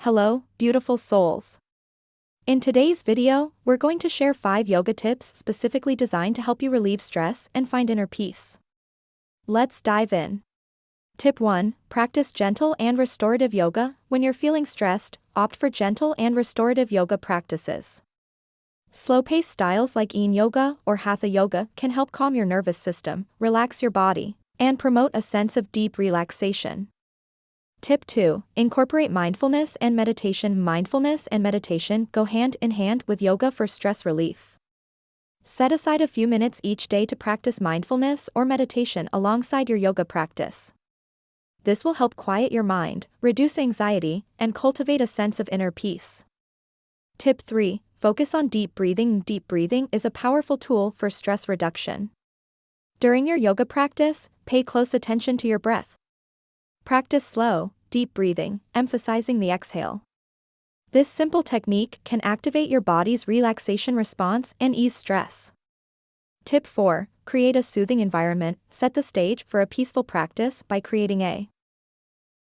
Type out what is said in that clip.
Hello, beautiful souls. In today's video, we're going to share 5 yoga tips specifically designed to help you relieve stress and find inner peace. Let's dive in. Tip 1. Practice gentle and restorative yoga. When you're feeling stressed, opt for gentle and restorative yoga practices. Slow-paced styles like Yin yoga or Hatha yoga can help calm your nervous system, relax your body, and promote a sense of deep relaxation. Tip 2. Incorporate mindfulness and meditation. Mindfulness and meditation go hand in hand with yoga for stress relief. Set aside a few minutes each day to practice mindfulness or meditation alongside your yoga practice. This will help quiet your mind, reduce anxiety, and cultivate a sense of inner peace. Tip 3. Focus on deep breathing. Deep breathing is a powerful tool for stress reduction. During your yoga practice, pay close attention to your breath. Practice slow, deep breathing, emphasizing the exhale. This simple technique can activate your body's relaxation response and ease stress. Tip 4. Create a soothing environment. Set the stage for a peaceful practice by creating a